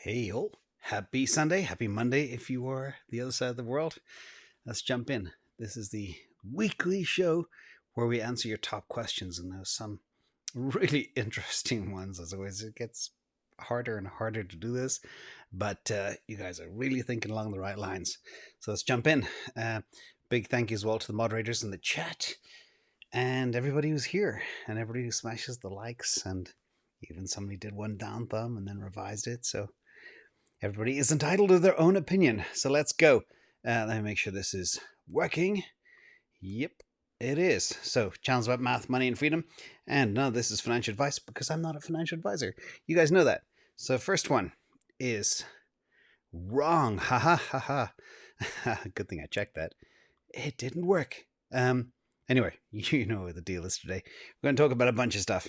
Hey, all. Happy Sunday. Happy Monday if you are the other side of the world. Let's jump in. This is the weekly show where we answer your top questions, and there's some really interesting ones. As always, it gets harder and harder to do this, but you guys are really thinking along the right lines. So let's jump in. Big thank you as well to the moderators in the chat and everybody who's here and everybody who smashes the likes, and even somebody did one down thumb and then revised it. So everybody is entitled to their own opinion. So let's go. Let me make sure this is working. Yep, it is. So, channels about math, money, and freedom. And none of this is financial advice because I'm not a financial advisor. You guys know that. So, first one is wrong. Ha ha ha ha. Good thing I checked that. It didn't work. Anyway, you know what the deal is today. We're going to talk about a bunch of stuff.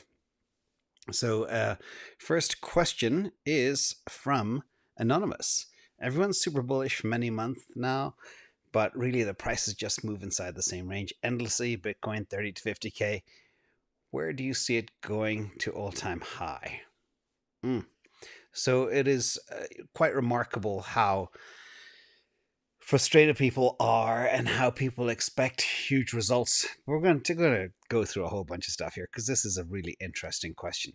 So, first question is from Anonymous. Everyone's super bullish for many months now, but really the prices just move inside the same range endlessly. Bitcoin 30 to 50K. Where do you see it going to all-time high? So it is quite remarkable how frustrated people are and how people expect huge results. We're going to go through a whole bunch of stuff here because this is a really interesting question.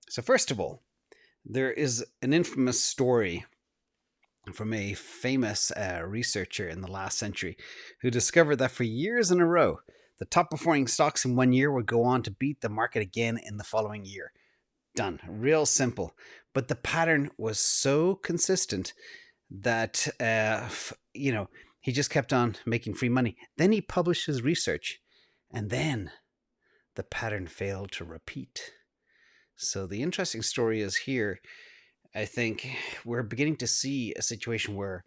So first of all, there is an infamous story from a famous researcher in the last century who discovered that for years in a row, the top performing stocks in 1 year would go on to beat the market again in the following year. Done. Real simple. But the pattern was so consistent that, he just kept on making free money. Then he published his research, and then the pattern failed to repeat. So the interesting story is here, I think we're beginning to see a situation where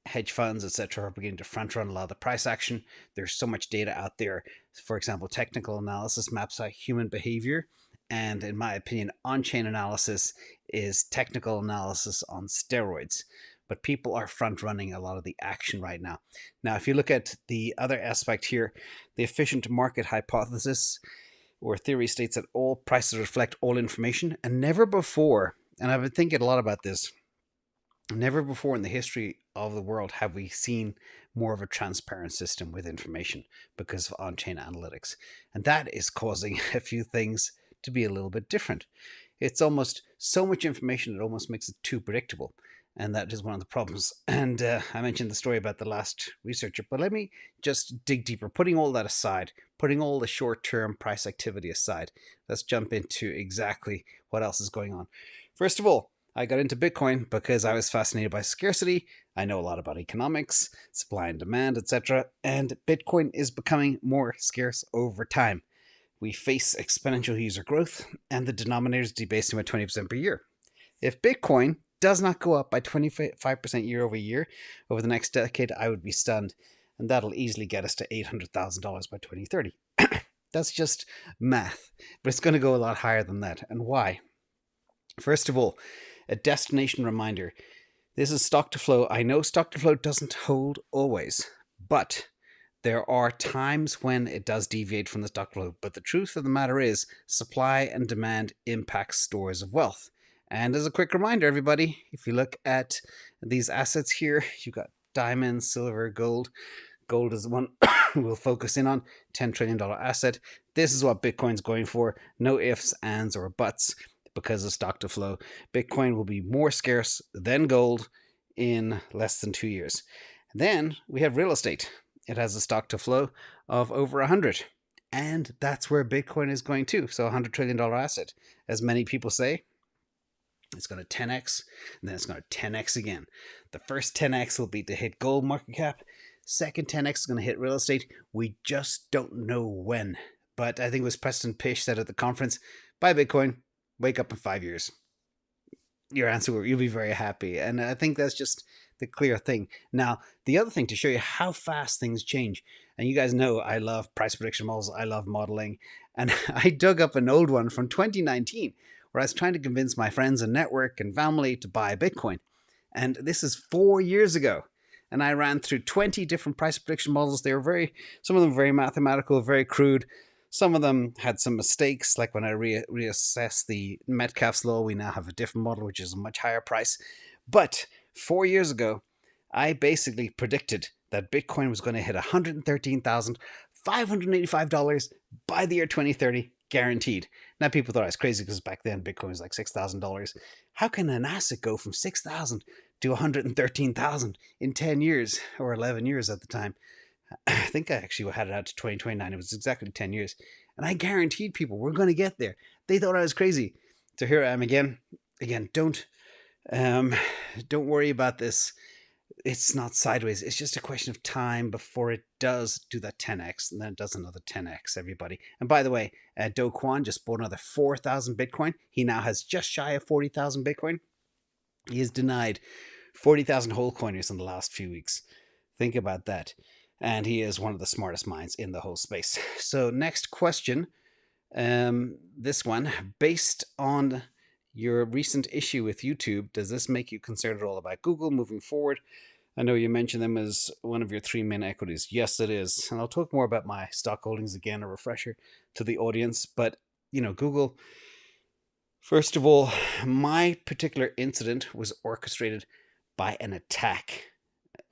hedge funds, etc., are beginning to front run a lot of the price action. There's so much data out there. For example, technical analysis maps out human behavior. And in my opinion, on-chain analysis is technical analysis on steroids. But people are front running a lot of the action right now. Now, if you look at the other aspect here, the efficient market hypothesis or theory states that all prices reflect all information, and never before, and I've been thinking a lot about this, never before in the history of the world have we seen more of a transparent system with information because of on-chain analytics. And that is causing a few things to be a little bit different. It's almost so much information, it almost makes it too predictable. And that is one of the problems. And I mentioned the story about the last researcher, but let me just dig deeper. Putting all that aside, putting all the short-term price activity aside, let's jump into exactly what else is going on. First of all, I got into Bitcoin because I was fascinated by scarcity. I know a lot about economics, supply and demand, etc. And Bitcoin is becoming more scarce over time. We face exponential user growth, and the denominator is debasing by 20% per year. If Bitcoin does not go up by 25% year over year over the next decade, I would be stunned. And that'll easily get us to $800,000 by 2030. That's just math. But it's going to go a lot higher than that. And why? First of all, a destination reminder. This is stock to flow. I know stock to flow doesn't hold always, but there are times when it does deviate from the stock flow. But the truth of the matter is supply and demand impact stores of wealth. And as a quick reminder, everybody, if you look at these assets here, you've got diamonds, silver, gold. Gold is the one we'll focus in on, $10 trillion asset. This is what Bitcoin's going for. No ifs, ands, or buts because of stock to flow. Bitcoin will be more scarce than gold in less than 2 years. Then we have real estate. It has a stock to flow of over 100. And that's where Bitcoin is going to. So $100 trillion asset. As many people say, it's going to 10x, and then it's going to 10x again. The first 10x will be to hit gold market cap. Second 10x is going to hit real estate. We just don't know when. But I think it was Preston Pysh said at the conference, buy Bitcoin, wake up in 5 years. Your answer, you'll be very happy. And I think that's just the clear thing. Now, the other thing to show you how fast things change, and you guys know I love price prediction models, I love modeling, and I dug up an old one from 2019 where I was trying to convince my friends and network and family to buy Bitcoin. And this is 4 years ago. And I ran through 20 different price prediction models. They were some of them very mathematical, very crude. Some of them had some mistakes, like when I reassessed the Metcalfe's law, we now have a different model, which is a much higher price. But 4 years ago, I basically predicted that Bitcoin was going to hit $113,585 by the year 2030, guaranteed. Now, people thought I was crazy because back then Bitcoin was like $6,000. How can an asset go from 6,000 to 113,000 in 10 years or 11 years at the time? I think I actually had it out to 2029. It was exactly 10 years. And I guaranteed people we're going to get there. They thought I was crazy. So here I am again. Again, don't worry about this. It's not sideways. It's just a question of time before it does do that 10x, and then it does another 10x, everybody. And by the way, Do Kwon just bought another 4,000 Bitcoin. He now has just shy of 40,000 Bitcoin. He has denied 40,000 whole coiners in the last few weeks. Think about that. And he is one of the smartest minds in the whole space. So next question, this one, based on your recent issue with YouTube, does this make you concerned at all about Google moving forward? I know you mentioned them as one of your 3 main equities. Yes, it is. And I'll talk more about my stock holdings again, a refresher to the audience. But, Google, first of all, my particular incident was orchestrated by an attack.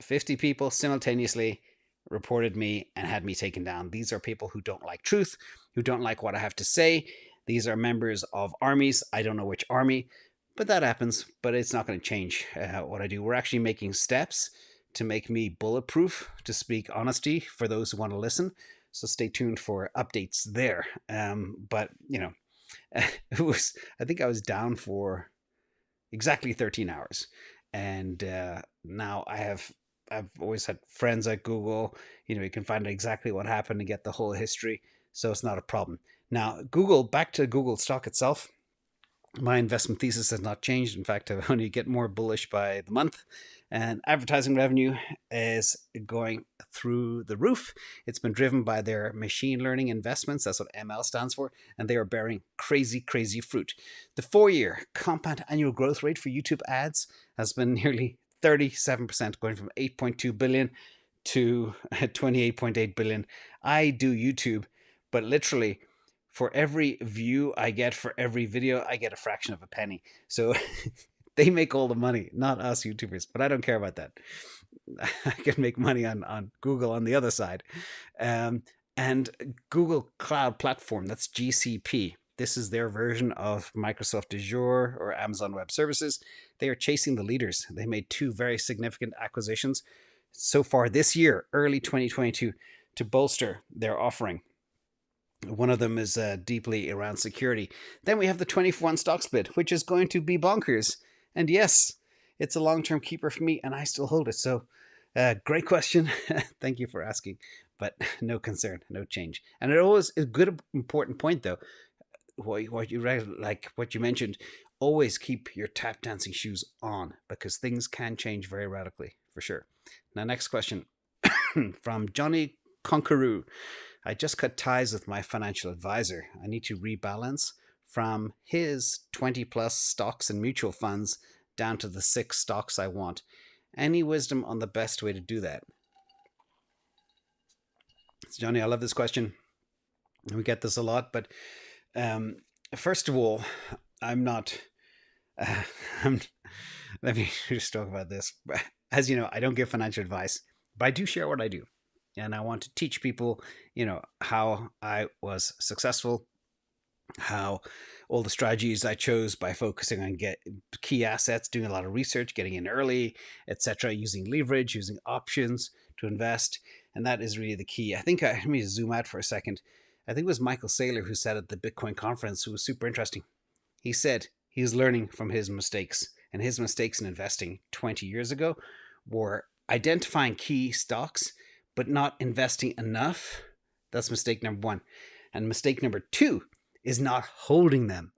50 people simultaneously reported me and had me taken down. These are people who don't like truth, who don't like what I have to say. These are members of armies. I don't know which army, but that happens. But it's not going to change what I do. We're actually making steps to make me bulletproof, to speak honesty for those who want to listen. So stay tuned for updates there. But, it was, I think I was down for exactly 13 hours. And now I've always had friends at Google. You can find out exactly what happened and get the whole history. So it's not a problem. Now, Google, back to Google stock itself. My investment thesis has not changed. In fact, I only get more bullish by the month. And advertising revenue is going through the roof. It's been driven by their machine learning investments. That's what ML stands for. And they are bearing crazy, crazy fruit. The 4-year compound annual growth rate for YouTube ads has been nearly 37%, going from 8.2 billion to 28.8 billion. I do YouTube, but literally for every view I get, for every video, I get a fraction of a penny. So they make all the money, not us YouTubers, but I don't care about that. I can make money on Google on the other side. And Google Cloud Platform, that's GCP. This is their version of Microsoft Azure or Amazon Web Services. They are chasing the leaders. They made 2 very significant acquisitions so far this year, early 2022, to bolster their offering. One of them is deeply around security. Then we have the 20-for-1 stock split, which is going to be bonkers. And yes, it's a long-term keeper for me, and I still hold it. So great question. Thank you for asking. But no concern, no change. And it always is a good, important point, though. What you mentioned, always keep your tap dancing shoes on, because things can change very radically, for sure. Now, next question from Johnny Conqueroo. I just cut ties with my financial advisor. I need to rebalance from his 20 plus stocks and mutual funds down to the 6 stocks I want. Any wisdom on the best way to do that? So Johnny, I love this question. We get this a lot, but first of all, I'm not. Let me just talk about this. As you know, I don't give financial advice, but I do share what I do. And I want to teach people, how I was successful, how all the strategies I chose by focusing on key assets, doing a lot of research, getting in early, etc., using leverage, using options to invest. And that is really the key. I think, let me zoom out for a second. I think it was Michael Saylor who said at the Bitcoin conference, who was super interesting. He said he was learning from his mistakes, and his mistakes in investing 20 years ago were identifying key stocks, but not investing enough. That's mistake number 1. And mistake number 2 is not holding them.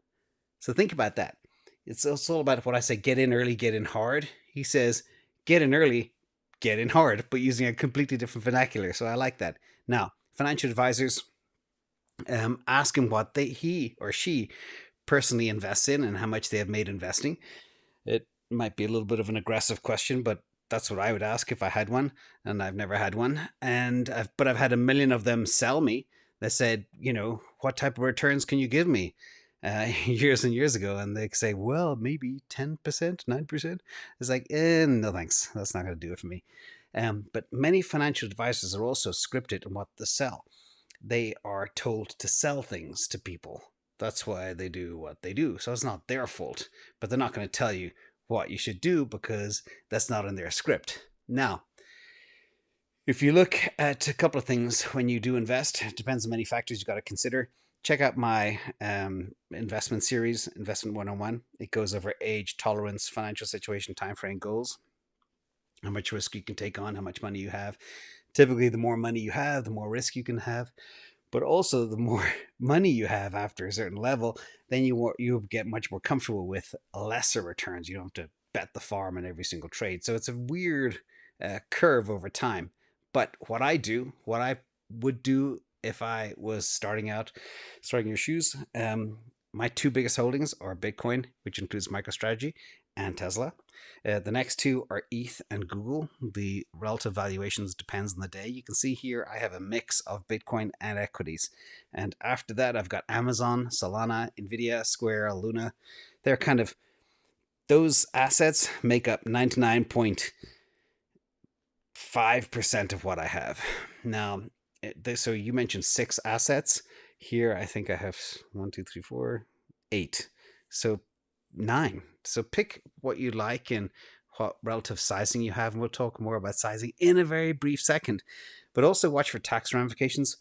So think about that. It's all about what I say, get in early, get in hard. He says, get in early, get in hard, but using a completely different vernacular. So I like that. Now, financial advisors, ask him what he or she personally invests in and how much they have made investing. It might be a little bit of an aggressive question, but that's what I would ask if I had one, and I've never had one. But I've had a million of them sell me that said, what type of returns can you give me? years and years ago, and they say, well, maybe 10%, 9%. It's like, no thanks, that's not going to do it for me. But many financial advisors are also scripted in what they sell. They are told to sell things to people. That's why they do what they do. So it's not their fault, but they're not going to tell you what you should do because that's not in their script. Now, if you look at a couple of things when you do invest, it depends on many factors you got to consider. Check out my investment series, Investment 101. It goes over age, tolerance, financial situation, time frame, goals, how much risk you can take on, how much money you have. Typically, the more money you have, the more risk you can have. But also, the more money you have after a certain level, then you get much more comfortable with lesser returns. You don't have to bet the farm in every single trade. So it's a weird curve over time. But what I would do if I was starting your shoes, my two biggest holdings are Bitcoin, which includes MicroStrategy, and Tesla. The next two are ETH and Google. The relative valuations depends on the day. You can see here I have a mix of Bitcoin and equities. And after that, I've got Amazon, Solana, Nvidia, Square, Luna. They're kind of, those assets make up 99.5% of what I have. Now, so you mentioned 6 assets. Here, I think I have 1, 2, 3, 4, 8. So 9. So pick what you like and what relative sizing you have, and we'll talk more about sizing in a very brief second. But also watch for tax ramifications.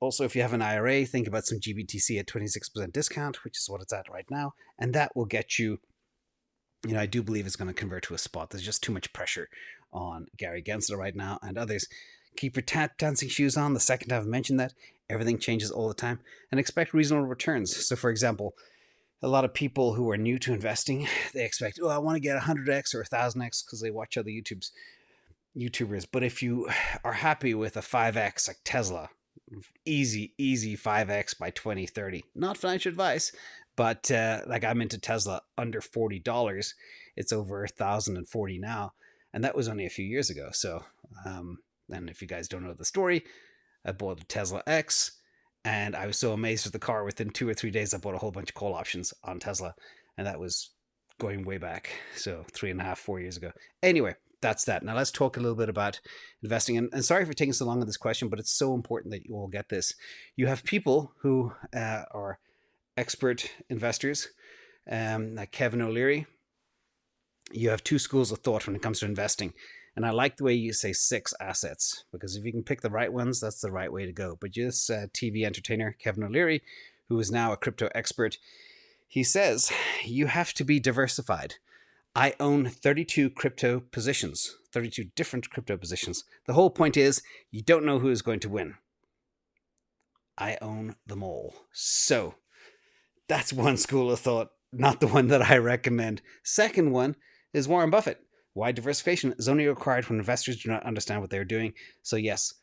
Also, if you have an IRA, think about some GBTC at 26% discount, which is what it's at right now, and that will get you. I do believe it's going to convert to a spot. There's just too much pressure on Gary Gensler right now and others. Keep your dancing shoes on. The second I've mentioned that, everything changes all the time, and expect reasonable returns. So, for example, a lot of people who are new to investing, they expect, I want to get 100x or 1000x because they watch other YouTubers. But if you are happy with a 5x like Tesla, easy 5x by 2030, not financial advice, but like I'm into Tesla under $40. It's over $1,040 now. And that was only a few years ago. So, and if you guys don't know the story, I bought a Tesla X. And I was so amazed with the car. Within 2 or 3 days, I bought a whole bunch of call options on Tesla. And that was going way back. So 3.5, 4 years ago. Anyway, that's that. Now let's talk a little bit about investing. And sorry for taking so long on this question, but it's so important that you all get this. You have people who are expert investors, like Kevin O'Leary. You have 2 schools of thought when it comes to investing. And I like the way you say 6 assets, because if you can pick the right ones, that's the right way to go. But this TV entertainer, Kevin O'Leary, who is now a crypto expert, he says, you have to be diversified. I own 32 crypto positions, 32 different crypto positions. The whole point is you don't know who is going to win. I own them all. So that's one school of thought, not the one that I recommend. Second one is Warren Buffett. Why diversification is only required when investors do not understand what they're doing. So yes,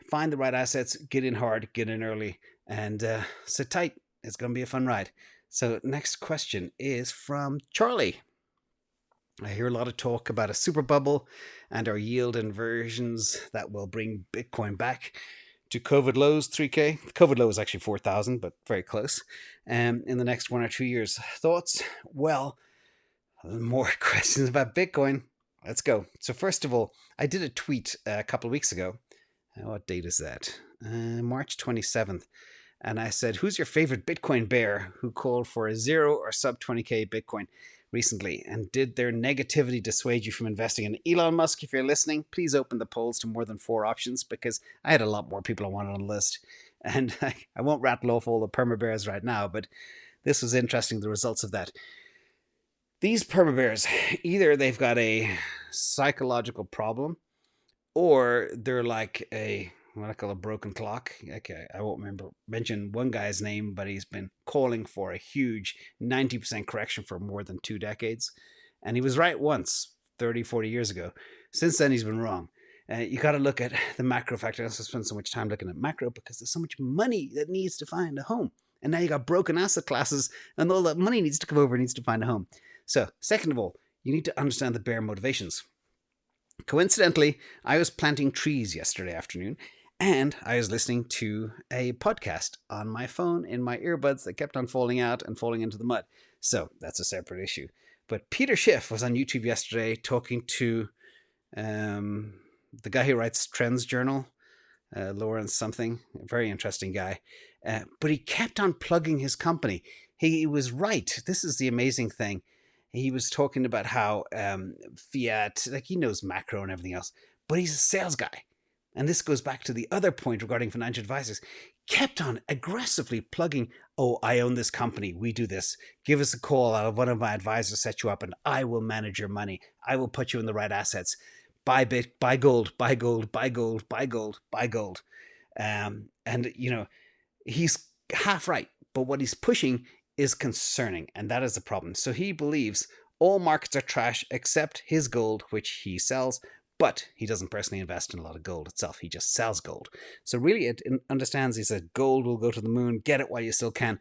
find the right assets, get in hard, get in early, and sit tight. It's going to be a fun ride. So next question is from Charlie. I hear a lot of talk about a super bubble and our yield inversions that will bring Bitcoin back to COVID lows, 3K. The COVID low is actually 4,000, but very close. In the next 1 or 2 years. Thoughts? Well, more questions about Bitcoin. Let's go. So first of all, I did a tweet a couple of weeks ago. What date is that? March 27th. And I said, who's your favorite Bitcoin bear who called for a 0 or sub 20K Bitcoin recently? And did their negativity dissuade you from investing in Elon Musk? If you're listening, please open the polls to more than 4 options, because I had a lot more people I wanted on the list. And I won't rattle off all the perma bears right now, but this was interesting, the results of that. These perma bears, either they've got a psychological problem, or they're like what I call a broken clock. Okay, I won't mention one guy's name, but he's been calling for a huge 90% correction for more than 2 decades. And he was right once, 30, 40 years ago. Since then, he's been wrong. You got to look at the macro factor. I also spend so much time looking at macro because there's so much money that needs to find a home. And now you got broken asset classes, and all that money needs to come over and needs to find a home. So, second of all, you need to understand the bear motivations. Coincidentally, I was planting trees yesterday afternoon, And I was listening to a podcast on my phone in my earbuds that kept on falling out and falling into the mud. So that's a separate issue. But Peter Schiff was on YouTube yesterday talking to the guy who writes Trends Journal, Lawrence something, a very interesting guy. But he kept on plugging his company. He was right. This is the amazing thing. He was talking about how fiat, like he knows macro and everything else, but he's a sales guy. And this goes back to the other point regarding financial advisors. Kept on aggressively plugging, oh, I own this company. We do this. Give us a call. I'll have one of my advisors set you up and I will manage your money. I will put you in the right assets. Buy gold, buy gold, buy gold, buy gold, buy gold. And, you know, he's half right. But what he's pushing is concerning. And that is the problem. So he believes all markets are trash except his gold, which he sells. But he doesn't personally invest in a lot of gold itself. He just sells gold. So really it understands, he said, gold will go to the moon. Get it while you still can.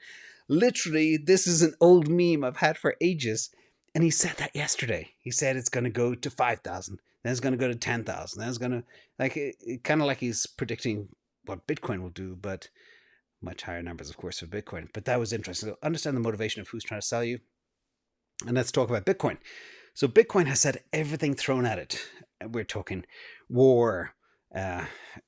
Literally, this is an old meme I've had for ages. And he said that yesterday. He said it's going to go to 5,000. Then it's going to go to 10,000. Then it's going to, like, kind of like he's predicting what Bitcoin will do, but much higher numbers, of course, for Bitcoin. But that was interesting. So understand the motivation of who's trying to sell you. And let's talk about Bitcoin. So Bitcoin has had everything thrown at it. We're talking war,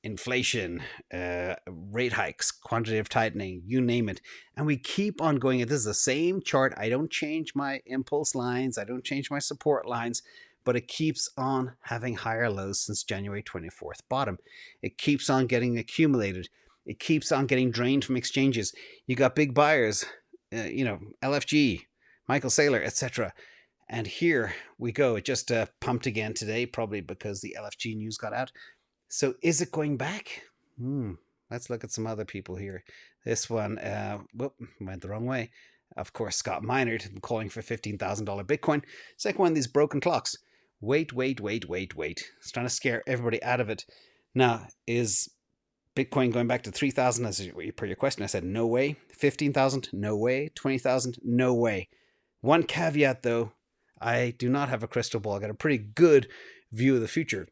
inflation, rate hikes, quantitative tightening, you name it. And we keep on going. This is the same chart. I don't change my impulse lines. I don't change my support lines. But it keeps on having higher lows since January 24th bottom. It keeps on getting accumulated. It keeps on getting drained from exchanges. You got big buyers, LFG, Michael Saylor, etc. And here we go. It just pumped again today, probably because the LFG news got out. So is it going back? Let's look at some other people here. This one went the wrong way. Of course, Scott Minerd calling for $15,000 Bitcoin. It's like one of these broken clocks. Wait. It's trying to scare everybody out of it. Now, is Bitcoin going back to 3,000 as per your question? I said no way. 15,000? No way. 20,000? No way. One caveat though, I do not have a crystal ball. I got a pretty good view of the future.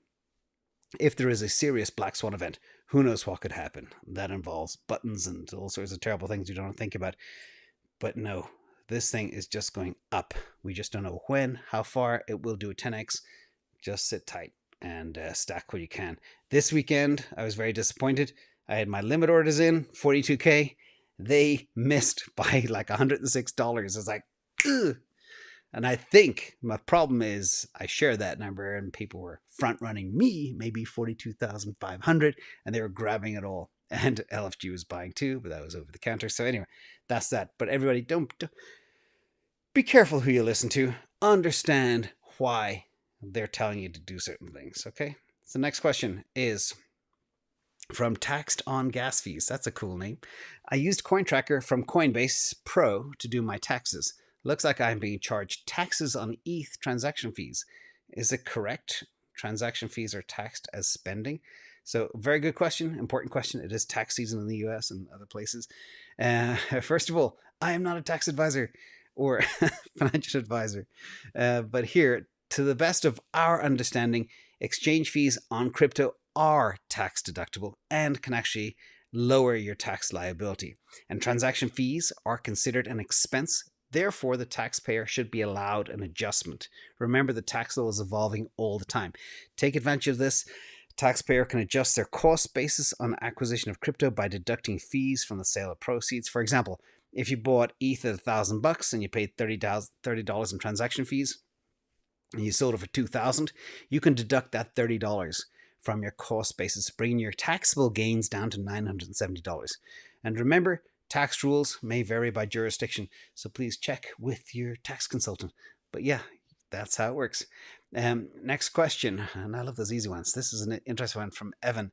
If there is a serious Black Swan event, who knows what could happen? That involves buttons and all sorts of terrible things you don't think about. But no, this thing is just going up. We just don't know when, how far. It will do a 10x. Just sit tight and stack what you can. This weekend, I was very disappointed. I had my limit orders in, 42K. They missed by like $106. I was like, ugh. And I think my problem is I share that number and people were front running me, maybe 42,500, and they were grabbing it all. And LFG was buying too, but that was over the counter. So anyway, that's that. But everybody, don't be careful who you listen to. Understand why they're telling you to do certain things. Okay. So the next question is from Taxed on Gas Fees. That's a cool name. I used CoinTracker from Coinbase Pro to do my taxes. Looks like I'm being charged taxes on ETH transaction fees. Is it correct? Transaction fees are taxed as spending. So very good question, important question. It is tax season in the US and other places. First of all, I am not a tax advisor or financial advisor. But here, to the best of our understanding, exchange fees on crypto are tax deductible and can actually lower your tax liability. And transaction fees are considered an expense. Therefore, the taxpayer should be allowed an adjustment. Remember, the tax law is evolving all the time. Take advantage of this. Taxpayer can adjust their cost basis on acquisition of crypto by deducting fees from the sale of proceeds. For example, if you bought ETH at $1,000 and you paid $30 in transaction fees, and you sold it for $2,000, you can deduct that $30 from your cost basis, bringing your taxable gains down to $970. And remember, tax rules may vary by jurisdiction, so please check with your tax consultant. But yeah, that's how it works. Next question, and I love those easy ones. This is an interesting one from Evan.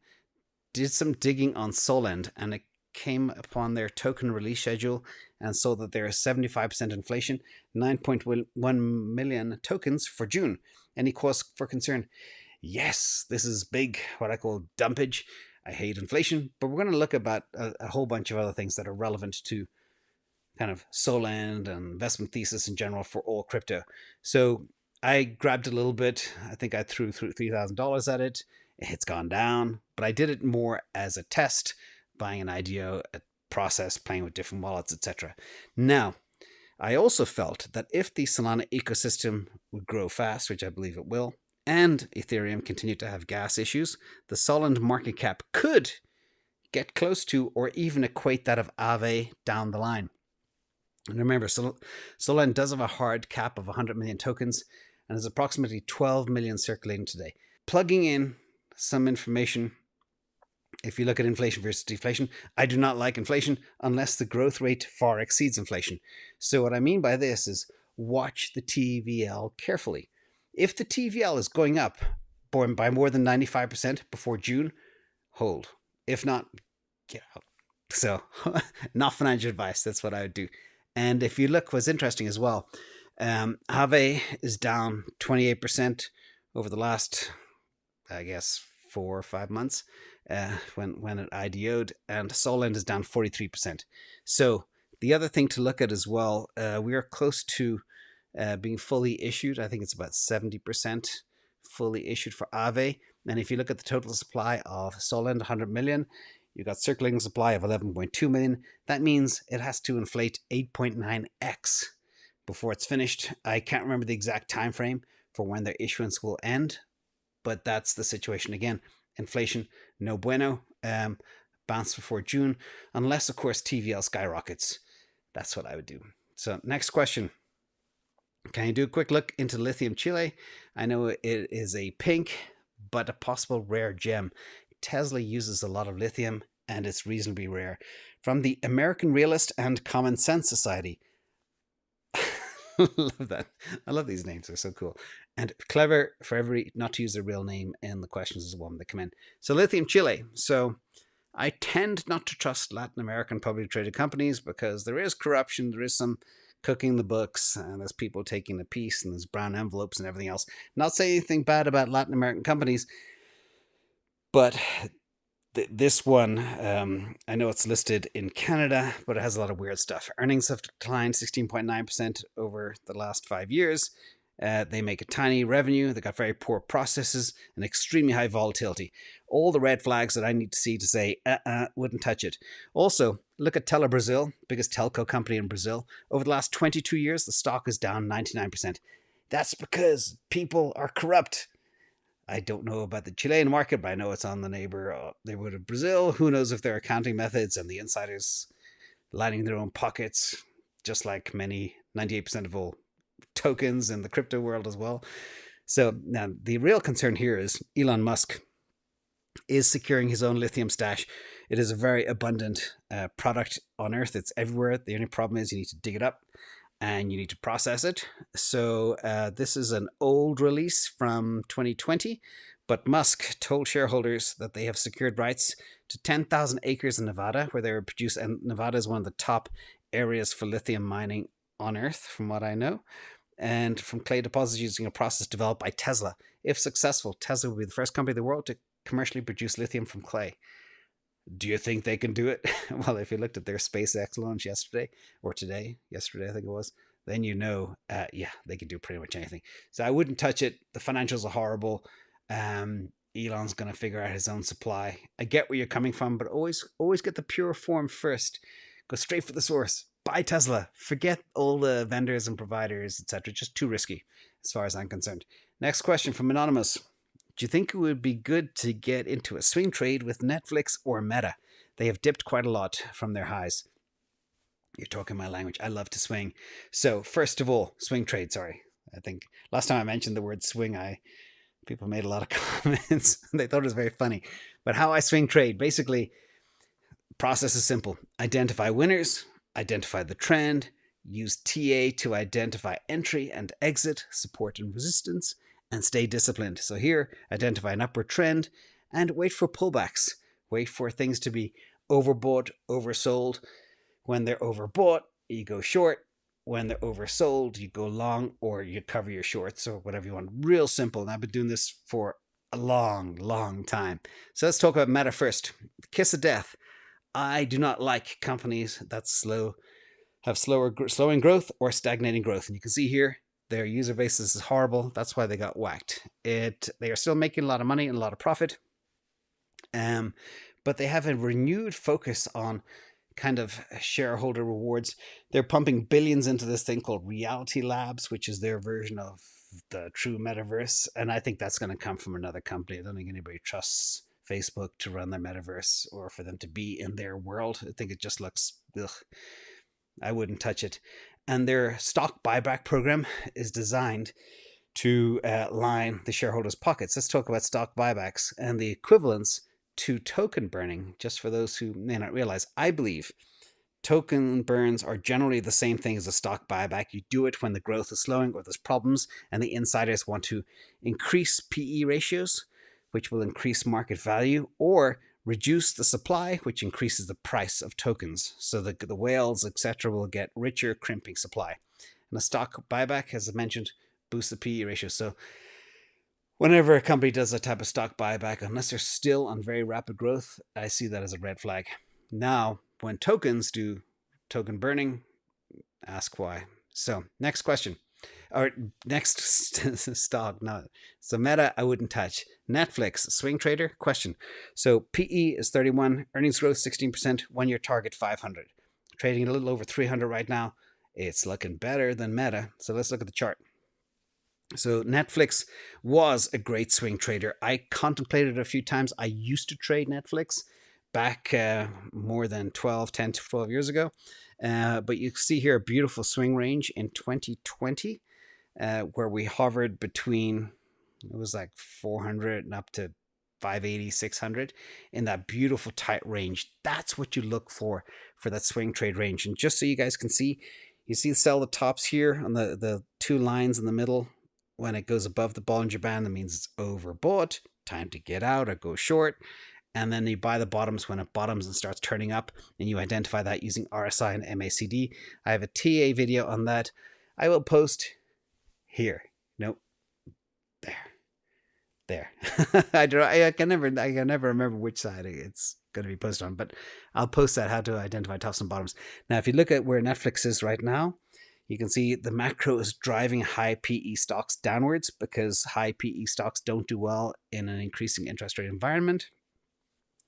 Did some digging on SOLEND, and it came upon their token release schedule and saw that there is 75% inflation, 9.1 million tokens for June. Any cause for concern? Yes, this is big, what I call dumpage. I hate inflation, but we're going to look about a whole bunch of other things that are relevant to kind of SOLEND and investment thesis in general for all crypto. So I grabbed a little bit. I think I threw $3,000 at it. It's gone down, but I did it more as a test, buying an IDO, a process, playing with different wallets, etc. Now, I also felt that if the Solana ecosystem would grow fast, which I believe it will, and Ethereum continued to have gas issues, the SOLEND market cap could get close to or even equate that of AAVE down the line. And remember, SOLEND does have a hard cap of 100 million tokens and has approximately 12 million circulating today. Plugging in some information, if you look at inflation versus deflation, I do not like inflation unless the growth rate far exceeds inflation. So what I mean by this is watch the TVL carefully. If the TVL is going up by more than 95% before June, hold. If not, get out. So not financial advice. That's what I would do. And if you look, what's interesting as well, AAVE is down 28% over the last, I guess, 4 or 5 months when it IDO'd, and SOLEND is down 43%. So the other thing to look at as well, we are close to being fully issued. I think it's about 70% fully issued for AAVE. And if you look at the total supply of SOLEND, 100 million, you've got circulating supply of 11.2 million. That means it has to inflate 8.9x before it's finished. I can't remember the exact time frame for when their issuance will end, but that's the situation again. Inflation, no bueno. Bounce before June, unless, of course, TVL skyrockets. That's what I would do. So next question. Can you do a quick look into Lithium Chile? I know it is a pink, but a possible rare gem. Tesla uses a lot of lithium, and it's reasonably rare. From the American Realist and Common Sense Society. Love that. I love these names. They're so cool. And clever for every, not to use their real name in the questions as well when they come in. So Lithium Chile. So I tend not to trust Latin American publicly traded companies because there is corruption. There is some cooking the books, and there's people taking a piece, and there's brown envelopes and everything else. Not saying anything bad about Latin American companies, but this one, I know it's listed in Canada, but it has a lot of weird stuff. Earnings have declined 16.9% over the last 5 years. They make a tiny revenue. They got very poor processes and extremely high volatility. All the red flags that I need to see to say, wouldn't touch it. Also, look at Tele Brazil, biggest telco company in Brazil. Over the last 22 years, the stock is down 99%. That's because people are corrupt. I don't know about the Chilean market, but I know it's on the neighborhood of Brazil. Who knows if their accounting methods and the insiders lining their own pockets, just like many 98% of all tokens in the crypto world as well. So now the real concern here is Elon Musk is securing his own lithium stash. It is a very abundant product on Earth. It's everywhere. The only problem is you need to dig it up and you need to process it. So this is an old release from 2020, but Musk told shareholders that they have secured rights to 10,000 acres in Nevada, where they would produce, and Nevada is one of the top areas for lithium mining on Earth, from what I know, and from clay deposits using a process developed by Tesla. If successful, Tesla will be the first company in the world to commercially produce lithium from clay. Do you think they can do it? Well, if you looked at their SpaceX launch yesterday, I think it was, then you know, yeah, they can do pretty much anything. So I wouldn't touch it. The financials are horrible. Elon's going to figure out his own supply. I get where you're coming from, but always get the pure form first. Go straight for the source. Buy Tesla. Forget all the vendors and providers, etc. Just too risky, as far as I'm concerned. Next question from Anonymous. Do you think it would be good to get into a swing trade with Netflix or Meta? They have dipped quite a lot from their highs. You're talking my language. I love to swing. So first of all, swing trade, sorry. I think last time I mentioned the word swing, people made a lot of comments. They thought it was very funny. But how I swing trade, basically, process is simple. Identify winners, identify the trend, use TA to identify entry and exit, support and resistance, and stay disciplined. So here, identify an upward trend and wait for pullbacks. Wait for things to be overbought, oversold. When they're overbought, you go short. When they're oversold, you go long or you cover your shorts or whatever you want. Real simple. And I've been doing this for a long, long time. So let's talk about Meta first. Kiss of death. I do not like companies that have slowing growth or stagnating growth. And you can see here, their user base is horrible. That's why they got whacked. They are still making a lot of money and a lot of profit. But they have a renewed focus on kind of shareholder rewards. They're pumping billions into this thing called Reality Labs, which is their version of the true metaverse. And I think that's going to come from another company. I don't think anybody trusts Facebook to run their metaverse or for them to be in their world. I think it just looks, ugh, I wouldn't touch it. And their stock buyback program is designed to line the shareholders' pockets. Let's talk about stock buybacks and the equivalence to token burning. Just for those who may not realize, I believe token burns are generally the same thing as a stock buyback. You do it when the growth is slowing or there's problems and the insiders want to increase PE ratios, which will increase market value, or reduce the supply, which increases the price of tokens. So the whales, etc., will get richer, crimping supply. And a stock buyback, as I mentioned, boosts the PE ratio. So whenever a company does a type of stock buyback, unless they're still on very rapid growth, I see that as a red flag. Now, when tokens do token burning, ask why. So next question. Or next stock. No. So Meta, I wouldn't touch. Netflix, swing trader? Question. So PE is 31, earnings growth 16%, 1 year target 500. Trading a little over 300 right now. It's looking better than Meta. So let's look at the chart. So Netflix was a great swing trader. I contemplated it a few times. I used to trade Netflix back more than 10 to 12 years ago. But you see here a beautiful swing range in 2020 where we hovered between, it was like 400 and up to 580, 600 in that beautiful tight range. That's what you look for that swing trade range. And just so you guys can see, you see sell the tops here on the two lines in the middle. When it goes above the Bollinger Band, that means it's overbought, time to get out or go short. And then you buy the bottoms when it bottoms and starts turning up, and you identify that using RSI and MACD. I have a TA video on that. I will post here. Nope. There. I can never remember which side it's going to be posted on, but I'll post that, how to identify tops and bottoms. Now, if you look at where Netflix is right now, you can see the macro is driving high PE stocks downwards because high PE stocks don't do well in an increasing interest rate environment.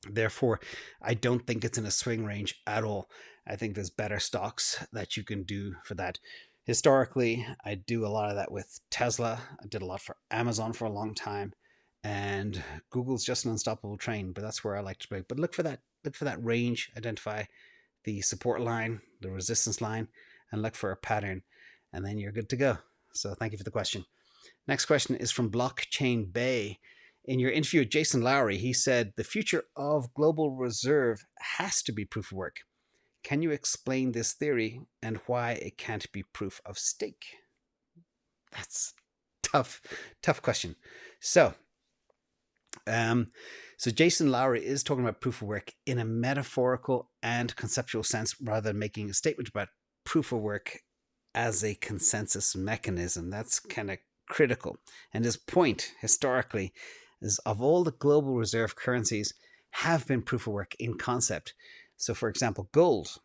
Therefore, I don't think it's in a swing range at all. I think there's better stocks that you can do for that. Historically, I do a lot of that with Tesla. I did a lot for Amazon for a long time. And Google's just an unstoppable train, but that's where I like to trade. But look for that range, identify the support line, the resistance line, and look for a pattern, and then you're good to go. So thank you for the question. Next question is from Blockchain Bay. In your interview with Jason Lowery, he said the future of global reserve has to be proof of work. Can you explain this theory and why it can't be proof of stake? That's tough question. So Jason Lowery is talking about proof of work in a metaphorical and conceptual sense rather than making a statement about proof of work as a consensus mechanism. That's kind of critical. And his point historically is of all the global reserve currencies have been proof of work in concept. So for example, gold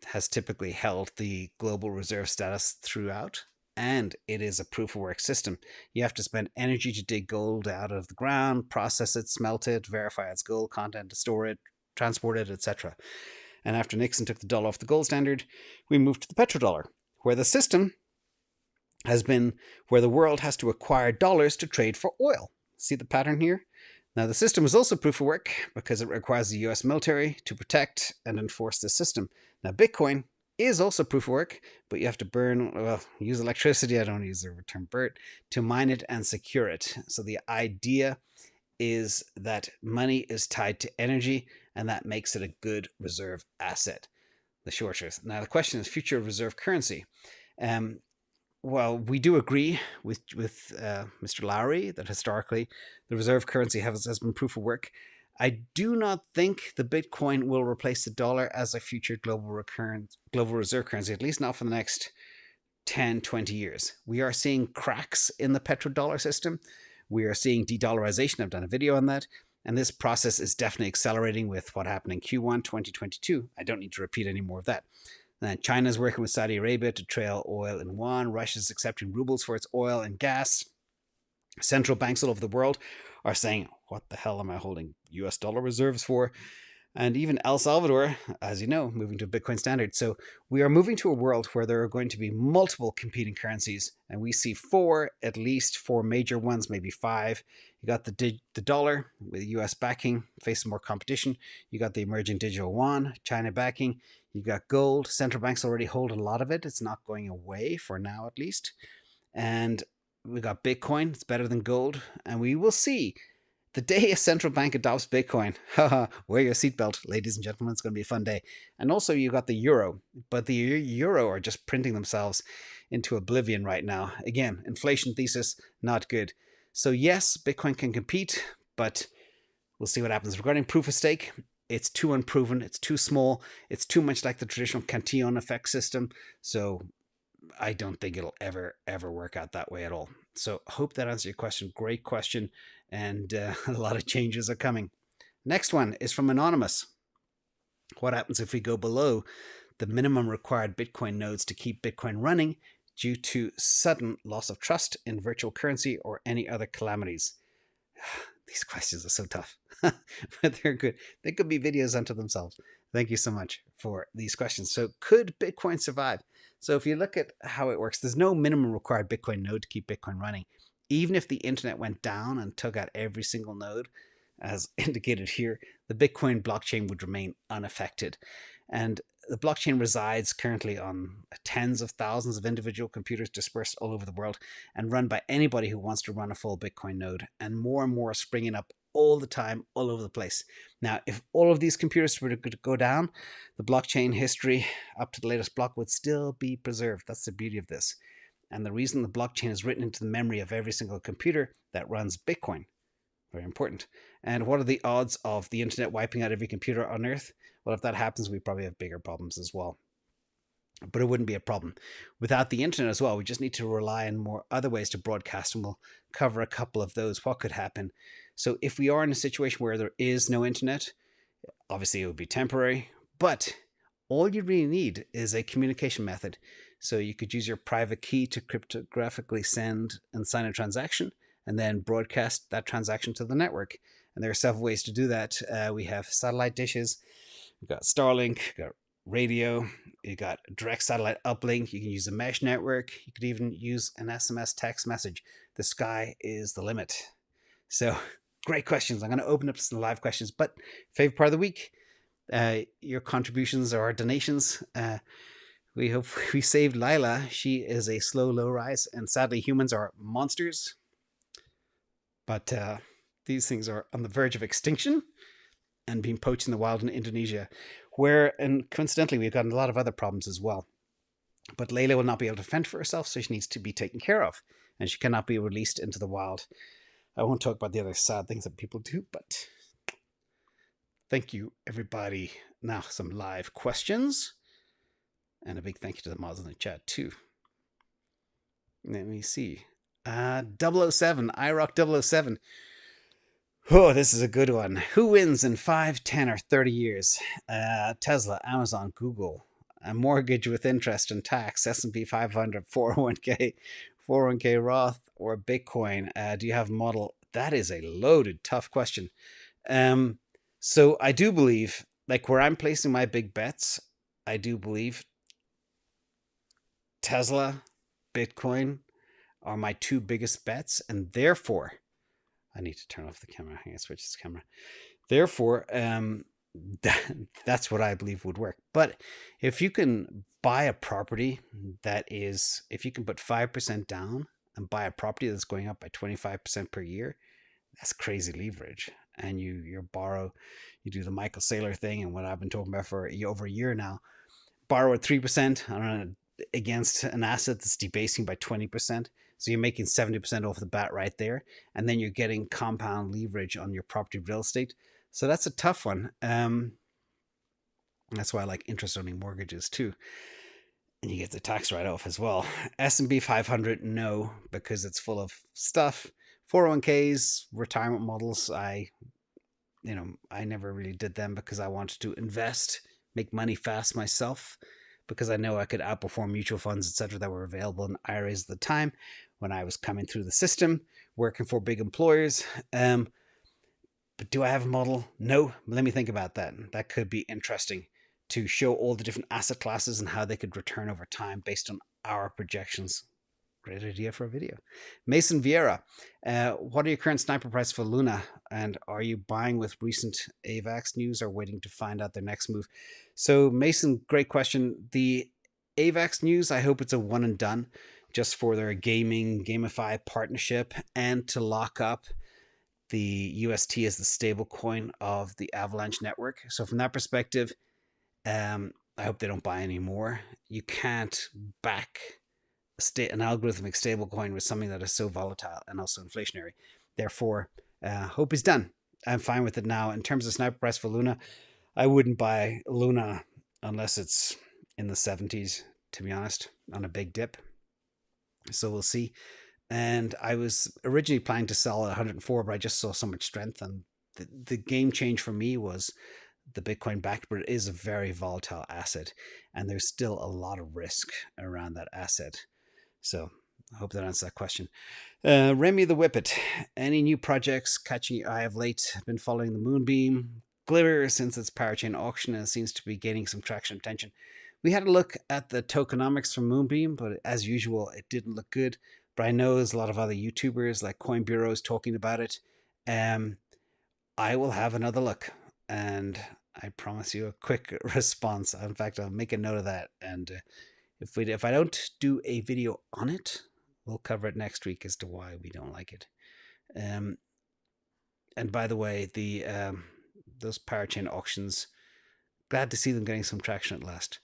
has typically held the global reserve status throughout, and it is a proof of work system. You have to spend energy to dig gold out of the ground, process it, smelt it, verify its gold content, store it, transport it, etc. And after Nixon took the dollar off the gold standard, we moved to the petrodollar, where the system has been where the world has to acquire dollars to trade for oil. See the pattern here? Now, the system is also proof of work because it requires the US military to protect and enforce this system. Now, Bitcoin is also proof of work, but you have to use electricity, I don't use the term BERT, to mine it and secure it. So the idea is that money is tied to energy, and that makes it a good reserve asset, the short truth. Now, the question is future reserve currency. Well, we do agree with Mr. Lowery that historically the reserve currency has been proof of work. I do not think the Bitcoin will replace the dollar as a future global reserve currency, at least not for the next 10, 20 years. We are seeing cracks in the petrodollar system. We are seeing de-dollarization. I've done a video on that. And this process is definitely accelerating with what happened in Q1 2022. I don't need to repeat any more of that. China is working with Saudi Arabia to trail oil in yuan. Russia is accepting rubles for its oil and gas. Central banks all over the world are saying, what the hell am I holding US dollar reserves for, and even El Salvador, as you know, moving to Bitcoin standard. So we are moving to a world where there are going to be multiple competing currencies, and we see at least four major ones, maybe five. You got the dollar with US backing, facing more competition. You got the emerging digital yuan, China backing. You got gold. Central banks already hold a lot of it. It's not going away for now, at least. And we got Bitcoin. It's better than gold, and we will see. The day a central bank adopts Bitcoin, wear your seatbelt, ladies and gentlemen. It's going to be a fun day. And also you got the euro, but the euro are just printing themselves into oblivion right now. Again, inflation thesis, not good. So yes, Bitcoin can compete, but we'll see what happens. Regarding proof of stake, it's too unproven. It's too small. It's too much like the traditional Cantillon effect system. So I don't think it'll ever work out that way at all. So hope that answers your question. Great question. And a lot of changes are coming. Next one is from Anonymous. What happens if we go below the minimum required Bitcoin nodes to keep Bitcoin running due to sudden loss of trust in virtual currency or any other calamities? These questions are so tough, but they're good. They could be videos unto themselves. Thank you so much for these questions. So could Bitcoin survive? So if you look at how it works, there's no minimum required Bitcoin node to keep Bitcoin running. Even if the internet went down and took out every single node, as indicated here, the Bitcoin blockchain would remain unaffected. And the blockchain resides currently on tens of thousands of individual computers dispersed all over the world and run by anybody who wants to run a full Bitcoin node. And more are springing up all the time, all over the place. Now, if all of these computers were to go down, the blockchain history up to the latest block would still be preserved. That's the beauty of this. And the reason the blockchain is written into the memory of every single computer that runs Bitcoin. Very important. And what are the odds of the internet wiping out every computer on Earth? Well, if that happens, we probably have bigger problems as well. But it wouldn't be a problem. Without the internet as well, we just need to rely on more other ways to broadcast, and we'll cover a couple of those. What could happen? So if we are in a situation where there is no internet, obviously it would be temporary, but all you really need is a communication method. So you could use your private key to cryptographically send and sign a transaction, and then broadcast that transaction to the network. And there are several ways to do that. We have satellite dishes, we've got Starlink, we've got radio, you got direct satellite uplink, you can use a mesh network, you could even use an SMS text message. The sky is the limit. So great questions. I'm going to open up some live questions, but favorite part of the week, your contributions or donations. We hope we saved Lila. She is a slow, low rise, and sadly humans are monsters. But these things are on the verge of extinction and being poached in the wild in Indonesia, and coincidentally, we've got a lot of other problems as well. But Layla will not be able to fend for herself, so she needs to be taken care of, and she cannot be released into the wild. I won't talk about the other sad things that people do, but thank you, everybody. Now, some live questions. And a big thank you to the mods in the chat, too. Let me see. 007, iroc 007. Oh, this is a good one. Who wins in 5, 10, or 30 years? Tesla, Amazon, Google. A mortgage with interest and tax, S&P 500, 401k, 401k Roth, or Bitcoin? Do you have a model? That is a loaded, tough question. So I do believe, like where I'm placing my big bets, I do believe Tesla, Bitcoin are my two biggest bets, and therefore, I need to turn off the camera. I can switch this camera. Therefore, that's what I believe would work. But if you can buy a property if you can put 5% down and buy a property that's going up by 25% per year, that's crazy leverage. And you borrow, you do the Michael Saylor thing, and what I've been talking about for over a year now, borrow at 3% against an asset that's debasing by 20%. So you're making 70% off the bat right there. And then you're getting compound leverage on your property real estate. So that's a tough one. That's why I like interest-only mortgages too. And you get the tax write-off as well. S&P 500, no, because it's full of stuff. 401ks, retirement models, I never really did them because I wanted to invest, make money fast myself, because I know I could outperform mutual funds, etc., that were available in IRAs at the time when I was coming through the system, working for big employers. But do I have a model? No. Let me think about that. That could be interesting to show all the different asset classes and how they could return over time based on our projections. Great idea for a video. Mason Vieira, what are your current sniper prices for Luna? And are you buying with recent AVAX news or waiting to find out their next move? So Mason, great question. The AVAX news, I hope it's a one and done just for their gamify partnership and to lock up the UST as the stable coin of the Avalanche network. So from that perspective, I hope they don't buy any more. You can't back an algorithmic stablecoin with something that is so volatile and also inflationary. Therefore, hope is done. I'm fine with it now. In terms of sniper price for Luna, I wouldn't buy Luna unless it's in the 70s, to be honest, on a big dip. So we'll see. And I was originally planning to sell at 104, but I just saw so much strength. And the game change for me was the Bitcoin backed, but it is a very volatile asset. And there's still a lot of risk around that asset. So I hope that answers that question. RemyTheWhippet, any new projects catching your eye of late? I've been following the Moonbeam Glitter since its parachain auction, and it seems to be gaining some traction and attention. We had a look at the tokenomics from Moonbeam, but as usual, it didn't look good. But I know there's a lot of other YouTubers like Coin Bureaus talking about it. I will have another look, and I promise you a quick response. In fact, I'll make a note of that, and if I don't do a video on it, we'll cover it next week as to why we don't like it. And by the way, those parachain auctions, glad to see them getting some traction at last.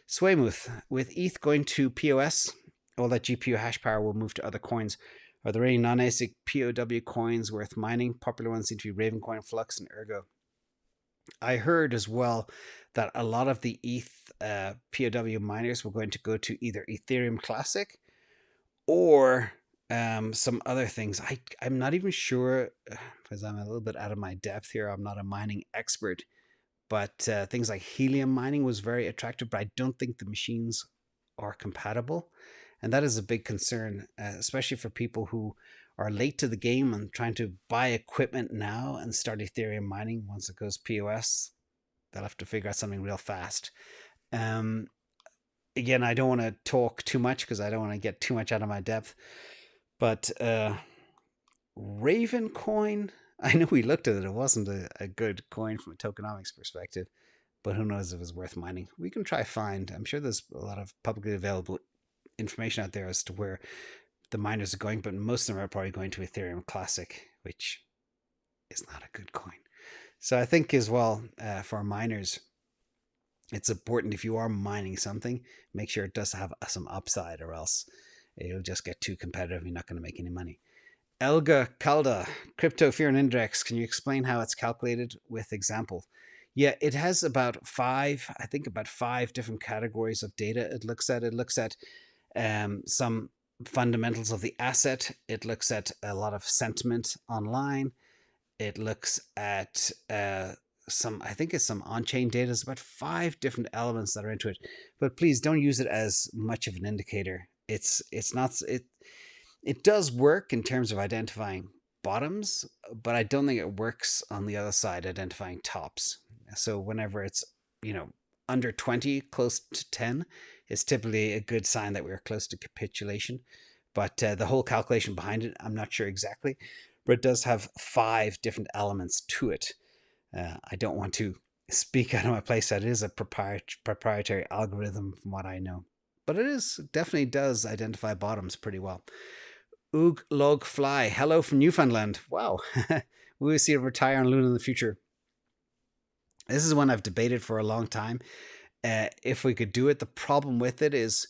Sweymouth, with ETH going to POS, all that GPU hash power will move to other coins. Are there any non-ASIC POW coins worth mining? Popular ones seem to be Ravencoin, Flux, and Ergo. I heard as well that a lot of the ETH POW miners were going to go to either Ethereum Classic or some other things. I'm not even sure, because I'm a little bit out of my depth here. I'm not a mining expert, but things like helium mining was very attractive, but I don't think the machines are compatible. And that is a big concern, especially for people who are late to the game and trying to buy equipment now and start Ethereum mining once it goes POS. They'll have to figure out something real fast. Again, I don't want to talk too much because I don't want to get too much out of my depth. But Ravencoin, I know we looked at it. It wasn't a good coin from a tokenomics perspective, but who knows if it's worth mining. We can try find. I'm sure there's a lot of publicly available information out there as to where the miners are going, but most of them are probably going to Ethereum Classic, which is not a good coin. So I think as well, for miners, it's important if you are mining something, make sure it does have some upside, or else it'll just get too competitive. You're not going to make any money. Elger Kalda, Crypto Fear and Index. Can you explain how it's calculated with example? Yeah, it has about five different categories of data it looks at. It looks at some fundamentals of the asset. It looks at a lot of sentiment online. It looks at some on-chain data. There's about 5 different elements that are into it. But please don't use it as much of an indicator. It does work in terms of identifying bottoms, but I don't think it works on the other side, identifying tops. So whenever it's, under 20, close to 10, is typically a good sign that we're close to capitulation. But the whole calculation behind it, I'm not sure exactly, but it does have 5 different elements to it. I don't want to speak out of my place. That is a proprietary algorithm from what I know, but it definitely does identify bottoms pretty well. OogLogFly, hello from Newfoundland. Wow, we will see a retire on Luna in the future. This is one I've debated for a long time. If we could do it, the problem with it is,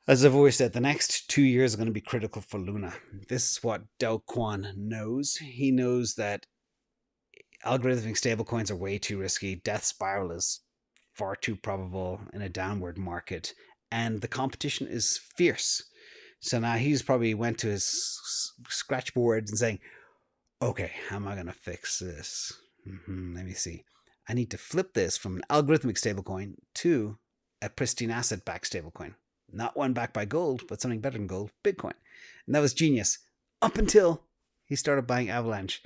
as I've always said, the next 2 years are going to be critical for Luna. This is what Do Kwon knows. He knows that algorithmic stablecoins are way too risky. Death spiral is far too probable in a downward market, and the competition is fierce. So now he's probably went to his scratch board and saying, okay, how am I going to fix this? Let me see. I need to flip this from an algorithmic stablecoin to a pristine asset-backed stablecoin. Not one backed by gold, but something better than gold, Bitcoin. And that was genius up until he started buying Avalanche.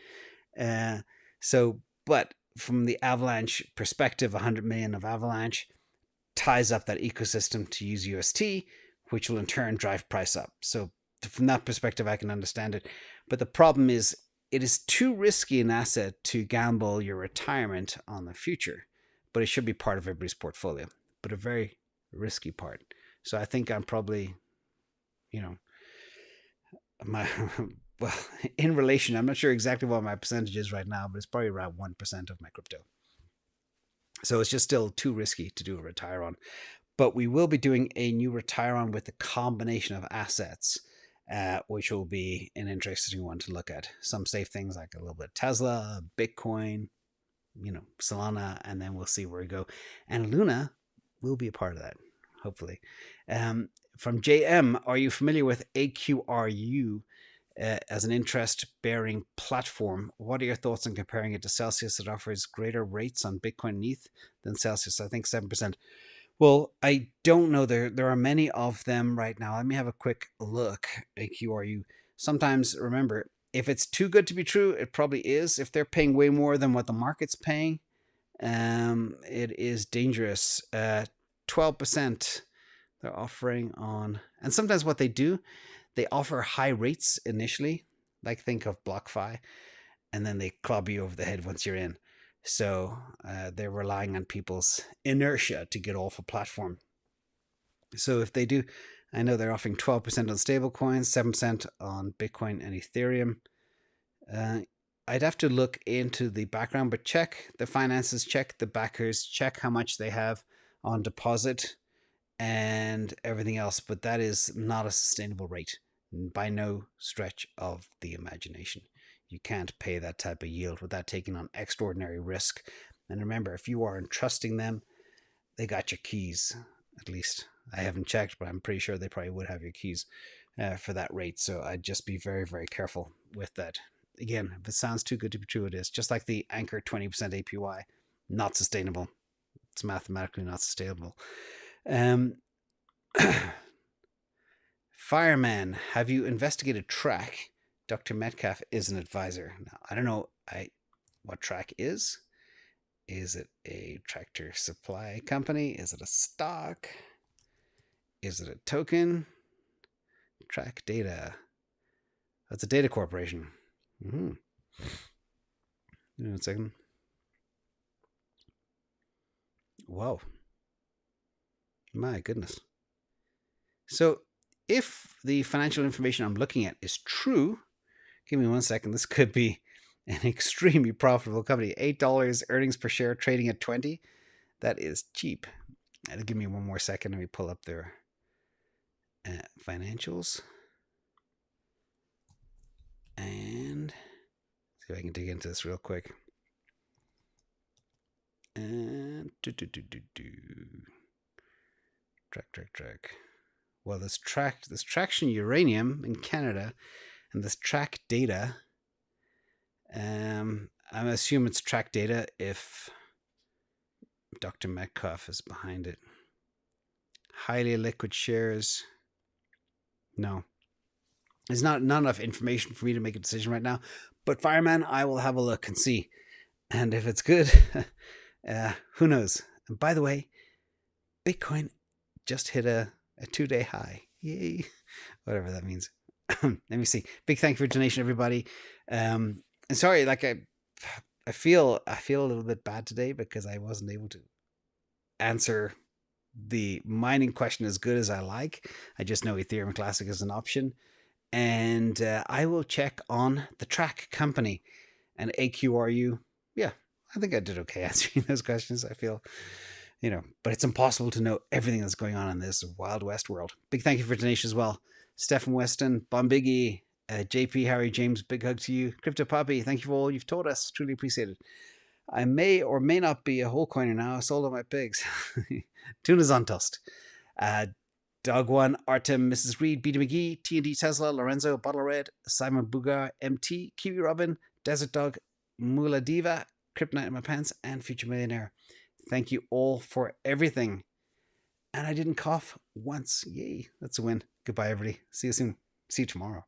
But from the Avalanche perspective, 100 million of Avalanche ties up that ecosystem to use UST, which will in turn drive price up. So from that perspective, I can understand it. But the problem is, it is too risky an asset to gamble your retirement on the future, but it should be part of everybody's portfolio, but a very risky part. So I think I'm probably, well, in relation, I'm not sure exactly what my percentage is right now, but it's probably around 1% of my crypto. So it's just still too risky to do a retire on. But we will be doing a new retire on with a combination of assets, which will be an interesting one to look at. Some safe things like a little bit of Tesla, Bitcoin, Solana, and then we'll see where we go. And Luna will be a part of that, hopefully. From JM, are you familiar with AQRU as an interest-bearing platform? What are your thoughts on comparing it to Celsius that offers greater rates on Bitcoin and ETH than Celsius? I think 7%. Well, I don't know. There are many of them right now. Let me have a quick look. AQRU. Sometimes, remember, if it's too good to be true, it probably is. If they're paying way more than what the market's paying, it is dangerous. 12% they're offering on. And sometimes what they do, they offer high rates initially. Like think of BlockFi. And then they club you over the head once you're in. So they're relying on people's inertia to get off a platform. So if they do, I know they're offering 12% on stablecoins, 7% on Bitcoin and Ethereum. I'd have to look into the background, but check the finances, check the backers, check how much they have on deposit and everything else. But that is not a sustainable rate by no stretch of the imagination. You can't pay that type of yield without taking on extraordinary risk. And remember, if you are entrusting them, they got your keys. At least I haven't checked, but I'm pretty sure they probably would have your keys for that rate. So I'd just be very, very careful with that. Again, if it sounds too good to be true, it is. Just like the Anchor 20% APY, not sustainable. It's mathematically not sustainable. Fireman, have you investigated Track? Dr. Metcalf is an advisor. Now, I don't know what Track is. Is it a tractor supply company? Is it a stock? Is it a token? Track data. That's a data corporation. Give me 1 second. Whoa. My goodness. So if the financial information I'm looking at is true, give me 1 second. This could be an extremely profitable company. $8 earnings per share trading at 20. That is cheap. It'll give me 1 more second. Let me pull up their financials. And see if I can dig into this real quick. And track. Well, this Traction Uranium in Canada and this Track Data. I'm assuming it's Track Data if Dr. Metcalf is behind it. Highly liquid shares. No. There's not enough information for me to make a decision right now. But Fireman, I will have a look and see. And if it's good, who knows? And by the way, Bitcoin just hit a 2-day high. Yay. Whatever that means. Let me see. Big thank you for donation, everybody. And sorry, like I feel a little bit bad today because I wasn't able to answer the mining question as good as I like. I just know Ethereum Classic is an option. And I will check on the Track company and AQRU. Yeah, I think I did okay answering those questions. I feel, but it's impossible to know everything that's going on in this Wild West world. Big thank you for donation as well. Stephen Weston, Bombiggy, JP, Harry, James, big hug to you. Crypto Poppy, thank you for all you've taught us. Truly appreciate it. I may or may not be a whole coiner now. I sold all my pigs. Tuna's on toast. Dog One, Artem, Mrs. Reed, Beta McGee, T&D Tesla, Lorenzo, Bottle Red, Simon Bugar, MT, Kiwi Robin, Desert Dog, Mula Diva, Kryptonite in my pants, and Future Millionaire. Thank you all for everything. And I didn't cough once. Yay, that's a win. Goodbye, everybody. See you soon. See you tomorrow.